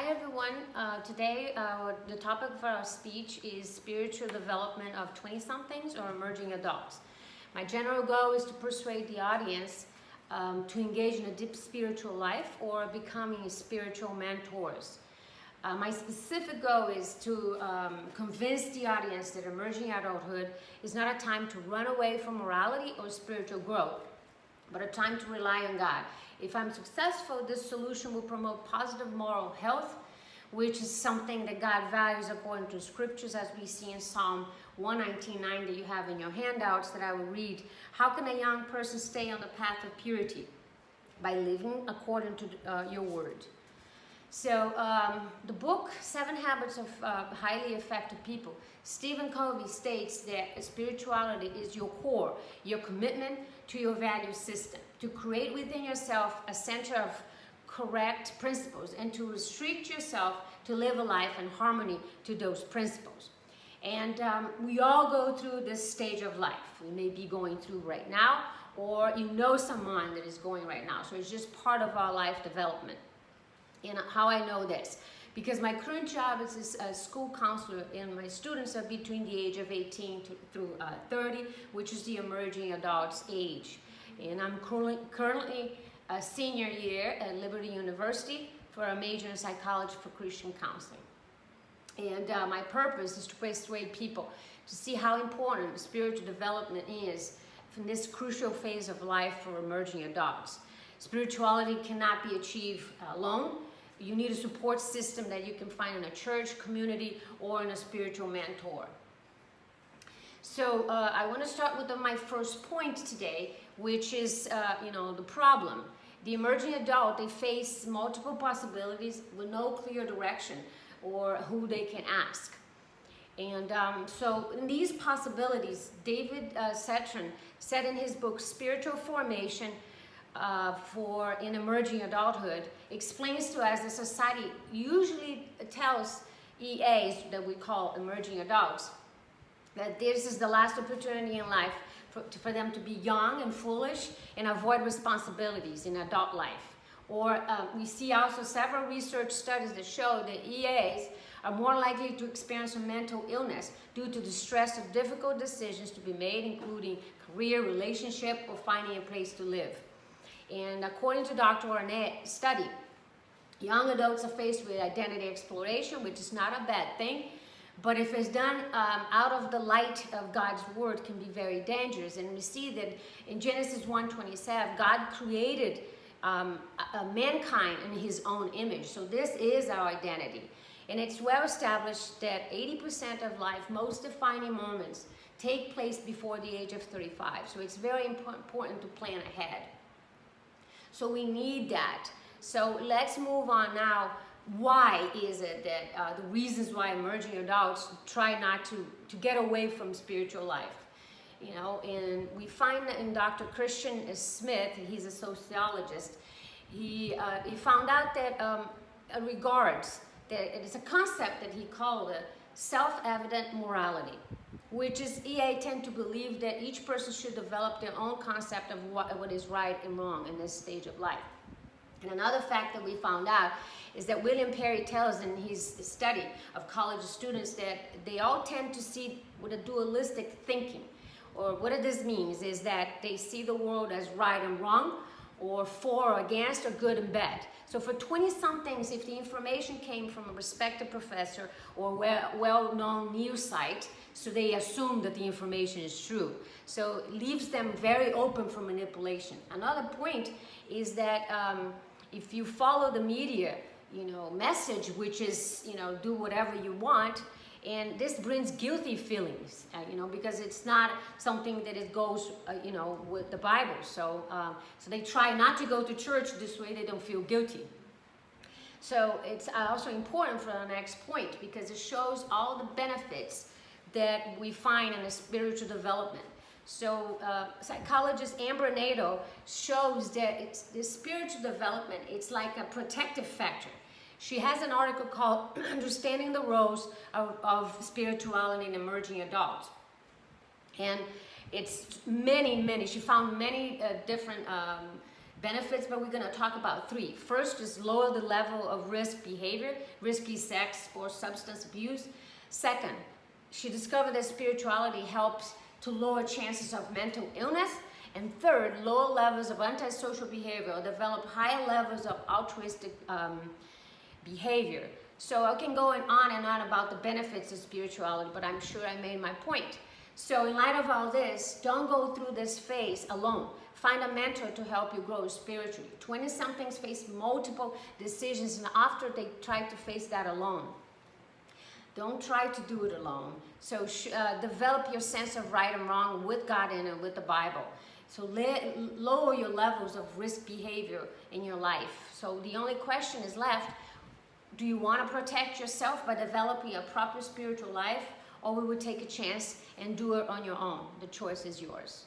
Hi everyone. Today the topic for our speech is spiritual development of 20-somethings or emerging adults. My general goal is to persuade the audience to engage in a deep spiritual life or becoming spiritual mentors. My specific goal is to convince the audience that emerging adulthood is not a time to run away from morality or spiritual growth, but a time to rely on God. If I'm successful, this solution will promote positive moral health, which is something that God values according to scriptures, as we see in Psalm 119:9 that you have in your handouts that I will read. How can a young person stay on the path of purity? By living according to your word. So the book, 7 Habits of Highly Effective People, Stephen Covey states that spirituality is your core, your commitment to your value system, to create within yourself a center of correct principles and to restrict yourself to live a life in harmony to those principles. And we all go through this stage of life. We may be going through right now, or you know someone that is going right now. So it's just part of our life development. And how I know this? Because my current job is a school counselor, and my students are between the age of 18 through 30, which is the emerging adults age. And I'm currently a senior year at Liberty University for a major in psychology for Christian counseling. And my purpose is to persuade people to see how important spiritual development is in this crucial phase of life for emerging adults. Spirituality cannot be achieved alone. You need a support system that you can find in a church, community, or in a spiritual mentor. So I want to start with my first point today, which is, the problem. The emerging adult, they face multiple possibilities with no clear direction or who they can ask. And so in these possibilities, David Setron said in his book, Spiritual Formation, in emerging adulthood, explains to us that society usually tells EAs, that we call emerging adults, that this is the last opportunity in life for them to be young and foolish and avoid responsibilities in adult life. Or we see also several research studies that show that EAs are more likely to experience a mental illness due to the stress of difficult decisions to be made, including career, relationship, or finding a place to live. And according to Dr. Arnett's study, young adults are faced with identity exploration, which is not a bad thing, but if it's done out of the light of God's word, can be very dangerous. And we see that in Genesis 1:27, God created mankind in his own image. So this is our identity. And it's well established that 80% of life, most defining moments, take place before the age of 35. So it's very important to plan ahead. So we need that. So let's move on now. Why is it that the reasons why emerging adults try not to get away from spiritual life? And we find that in Dr. Christian Smith, he's a sociologist, he found out that regards that it is a concept that he called self-evident morality, which is EA tend to believe that each person should develop their own concept of what is right and wrong in this stage of life. And another fact that we found out is that William Perry tells in his study of college students that they all tend to see with a dualistic thinking. Or what this means is that they see the world as right and wrong, or for or against, or good and bad. So for 20-somethings, if the information came from a respected professor or well-known news site, so they assume that the information is true. So it leaves them very open for manipulation. Another point is that if you follow the media, message, which is, do whatever you want, and this brings guilty feelings, because it's not something that it goes, with the Bible. So they try not to go to church this way they don't feel guilty. So it's also important for the next point because it shows all the benefits that we find in a spiritual development. So psychologist Amber Nato shows that the spiritual development, it's like a protective factor. She has an article called Understanding the Roles of Spirituality in Emerging Adults. And it's many, she found many different benefits, but we're going to talk about 3. First is lower the level of risk behavior, risky sex or substance abuse. Second, she discovered that spirituality helps to lower chances of mental illness. And third, lower levels of antisocial behavior or develop higher levels of altruistic behavior. So I can go on and on about the benefits of spirituality, but I'm sure I made my point. So in light of all this, don't go through this phase alone. Find a mentor to help you grow spiritually. 20-somethings face multiple decisions, and after they try to face that alone. Don't try to do it alone. So develop your sense of right and wrong with God and with the Bible. So lower your levels of risk behavior in your life. So the only question is left, do you want to protect yourself by developing a proper spiritual life, or will you take a chance and do it on your own? The choice is yours.